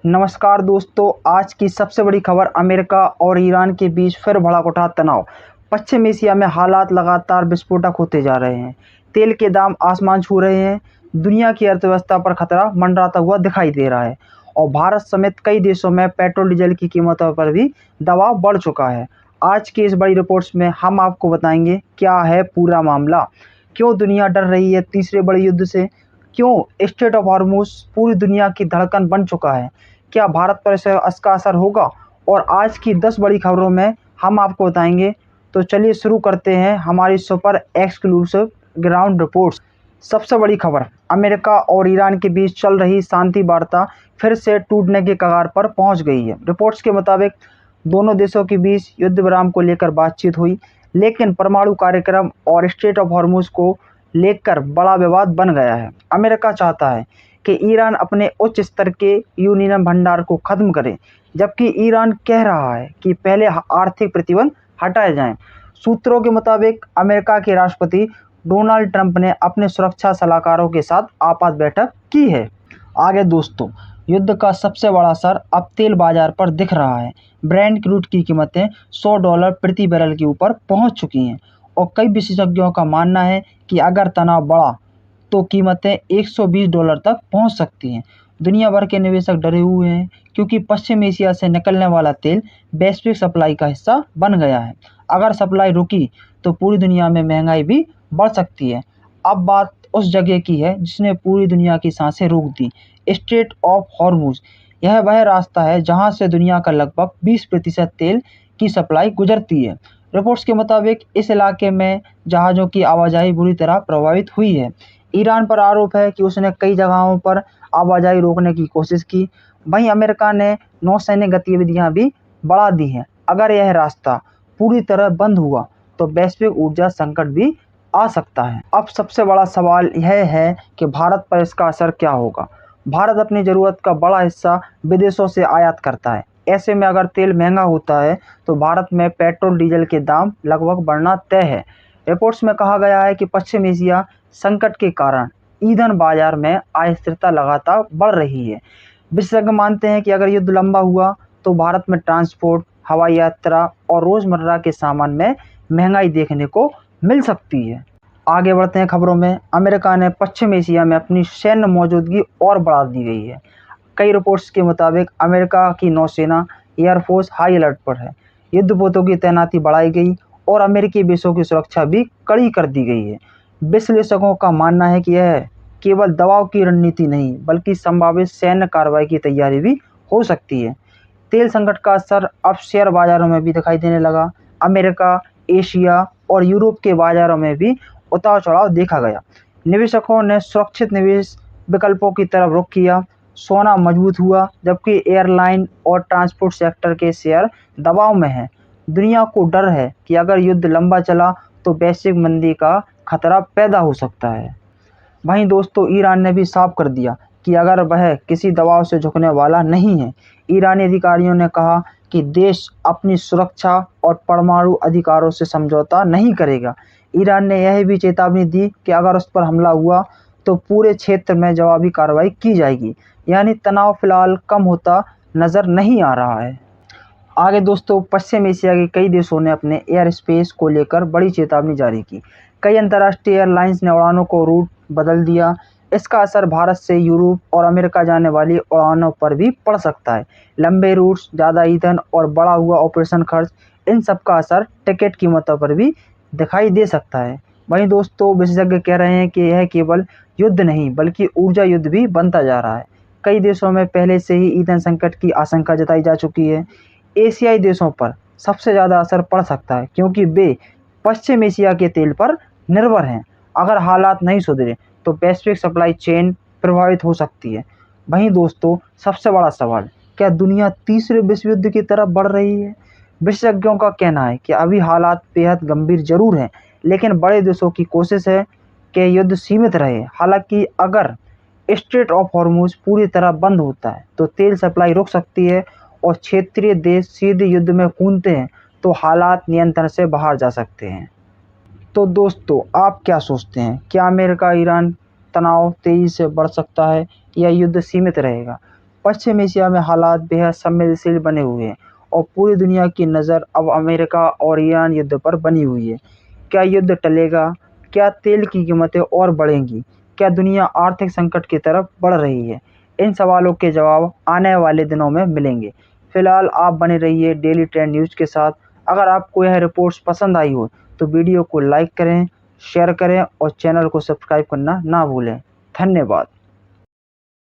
नमस्कार दोस्तों, आज की सबसे बड़ी खबर अमेरिका और ईरान के बीच फिर भड़क उठा तनाव। पश्चिम एशिया में हालात लगातार विस्फोटक होते जा रहे हैं। तेल के दाम आसमान छू रहे हैं। दुनिया की अर्थव्यवस्था पर खतरा मंडराता हुआ दिखाई दे रहा है और भारत समेत कई देशों में पेट्रोल डीजल की कीमतों पर भी दबाव बढ़ चुका है। आज की इस बड़ी रिपोर्ट्स में हम आपको बताएंगे क्या है पूरा मामला, क्यों दुनिया डर रही है तीसरे बड़े युद्ध से, क्यों स्ट्रेट ऑफ हॉर्मुज़ पूरी दुनिया की धड़कन बन चुका है, क्या भारत पर इसका असर होगा, और आज की 10 बड़ी खबरों में हम आपको बताएंगे। तो चलिए शुरू करते हैं हमारी सुपर एक्सक्लूसिव ग्राउंड रिपोर्ट्स। सबसे बड़ी खबर, अमेरिका और ईरान के बीच चल रही शांति वार्ता फिर से टूटने के कगार पर पहुंच गई है। रिपोर्ट्स के मुताबिक दोनों देशों के बीच युद्ध विराम को लेकर बातचीत हुई, लेकिन परमाणु कार्यक्रम और स्ट्रेट ऑफ हॉर्मुज़ को लेकर बड़ा विवाद बन गया है। अमेरिका चाहता है कि ईरान अपने उच्च स्तर के यूरेनियम भंडार को खत्म करे, जबकि ईरान कह रहा है कि पहले आर्थिक प्रतिबंध हटाए जाएं। सूत्रों के मुताबिक अमेरिका के राष्ट्रपति डोनाल्ड ट्रंप ने अपने सुरक्षा सलाहकारों के साथ आपात बैठक की है। आगे दोस्तों, युद्ध का सबसे बड़ा असर अब तेल बाजार पर दिख रहा है। ब्रेंट क्रूड की कीमतें $100 प्रति बैरल के ऊपर पहुंच चुकी हैं और कई विशेषज्ञों का मानना है कि अगर तनाव बढ़ा तो कीमतें $120 तक पहुंच सकती हैं। दुनिया भर के निवेशक डरे हुए हैं क्योंकि पश्चिम एशिया से निकलने वाला तेल वैश्विक सप्लाई का हिस्सा बन गया है। अगर सप्लाई रुकी तो पूरी दुनिया में महंगाई भी बढ़ सकती है। अब बात उस जगह की है जिसने पूरी दुनिया की सांसें रोक दी, स्ट्रेट ऑफ हॉर्मुज़। यह वह रास्ता है जहां से दुनिया का लगभग 20% तेल की सप्लाई गुजरती है। रिपोर्ट्स के मुताबिक इस इलाके में जहाज़ों की आवाजाही बुरी तरह प्रभावित हुई है। ईरान पर आरोप है कि उसने कई जगहों पर आवाजाही रोकने की कोशिश की। वहीं अमेरिका ने नौसैनिक गतिविधियां भी बढ़ा दी हैं। अगर यह रास्ता पूरी तरह बंद हुआ तो वैश्विक ऊर्जा संकट भी आ सकता है। अब सबसे बड़ा सवाल यह है कि भारत पर इसका असर क्या होगा। भारत अपनी ज़रूरत का बड़ा हिस्सा विदेशों से आयात करता है। ऐसे में अगर तेल महंगा होता है तो भारत में पेट्रोल डीजल के दाम लगभग बढ़ना तय है। रिपोर्ट्स में कहा गया है कि पश्चिम एशिया संकट के कारण ईंधन बाजार में अस्थिरता लगातार बढ़ रही है। विशेषज्ञ मानते हैं कि अगर युद्ध लंबा हुआ तो भारत में ट्रांसपोर्ट, हवाई यात्रा और रोजमर्रा के सामान में महंगाई देखने को मिल सकती है। आगे बढ़ते हैं खबरों में। अमेरिका ने पश्चिम एशिया में अपनी सैन्य मौजूदगी और बढ़ा दी गई है। कई रिपोर्ट्स के मुताबिक अमेरिका की नौसेना एयरफोर्स हाई अलर्ट पर है। युद्धपोतों की तैनाती बढ़ाई गई और अमेरिकी बेसों की सुरक्षा भी कड़ी कर दी गई है। विश्लेषकों का मानना है कि यह केवल दबाव की रणनीति नहीं बल्कि संभावित सैन्य कार्रवाई की तैयारी भी हो सकती है। तेल संकट का असर अब शेयर बाजारों में भी दिखाई देने लगा। अमेरिका, एशिया और यूरोप के बाजारों में भी उतार चढ़ाव देखा गया। निवेशकों ने सुरक्षित निवेश विकल्पों की तरफ रुख किया। सोना मजबूत हुआ जबकि एयरलाइन और ट्रांसपोर्ट सेक्टर के शेयर दबाव में हैं। दुनिया को डर है कि अगर युद्ध लंबा चला तो वैश्विक मंदी का खतरा पैदा हो सकता है। वहीं दोस्तों, ईरान ने भी साफ कर दिया कि अगर वह किसी दबाव से झुकने वाला नहीं है। ईरानी अधिकारियों ने कहा कि देश अपनी सुरक्षा और परमाणु अधिकारों से समझौता नहीं करेगा। ईरान ने यह भी चेतावनी दी कि अगर उस पर हमला हुआ तो पूरे क्षेत्र में जवाबी कार्रवाई की जाएगी। यानी तनाव फिलहाल कम होता नजर नहीं आ रहा है। आगे दोस्तों, पश्चिम एशिया के कई देशों ने अपने एयर स्पेस को लेकर बड़ी चेतावनी जारी की। कई अंतर्राष्ट्रीय एयरलाइंस ने उड़ानों को रूट बदल दिया। इसका असर भारत से यूरोप और अमेरिका जाने वाली उड़ानों पर भी पड़ सकता है। लंबे रूट्स, ज़्यादा ईंधन और बढ़ा हुआ ऑपरेशन खर्च, इन सब का असर टिकट कीमतों पर भी दिखाई दे सकता है। वहीं दोस्तों, विशेषज्ञ कह रहे हैं कि यह केवल युद्ध नहीं बल्कि ऊर्जा युद्ध भी बनता जा रहा है। कई देशों में पहले से ही ईंधन संकट की आशंका जताई जा चुकी है। एशियाई देशों पर सबसे ज़्यादा असर पड़ सकता है क्योंकि वे पश्चिम एशिया के तेल पर निर्भर हैं। अगर हालात नहीं सुधरे तो वैश्विक सप्लाई चेन प्रभावित हो सकती है। वहीं दोस्तों, सबसे बड़ा सवाल, क्या दुनिया तीसरे विश्व युद्ध की तरफ बढ़ रही है। विशेषज्ञों का कहना है कि अभी हालात बेहद गंभीर जरूर हैं, लेकिन बड़े देशों की कोशिश है कि युद्ध सीमित रहे। हालांकि अगर स्ट्रेट ऑफ हॉर्मुज़ पूरी तरह बंद होता है तो तेल सप्लाई रुक सकती है और क्षेत्रीय देश सीधे युद्ध में कूदते हैं तो हालात नियंत्रण से बाहर जा सकते हैं। तो दोस्तों, आप क्या सोचते हैं, क्या अमेरिका ईरान तनाव तेजी से बढ़ सकता है या युद्ध सीमित रहेगा। पश्चिम एशिया में हालात बेहद संवेदनशील बने हुए हैं और पूरी दुनिया की नज़र अब अमेरिका और ईरान युद्ध पर बनी हुई है। क्या युद्ध टलेगा? क्या तेल की कीमतें और बढ़ेंगी? क्या दुनिया आर्थिक संकट की तरफ बढ़ रही है? इन सवालों के जवाब आने वाले दिनों में मिलेंगे। फिलहाल आप बने रहिए डेली ट्रेंड न्यूज़ के साथ। अगर आपको यह रिपोर्ट्स पसंद आई हो तो वीडियो को लाइक करें, शेयर करें और चैनल को सब्सक्राइब करना ना भूलें। धन्यवाद।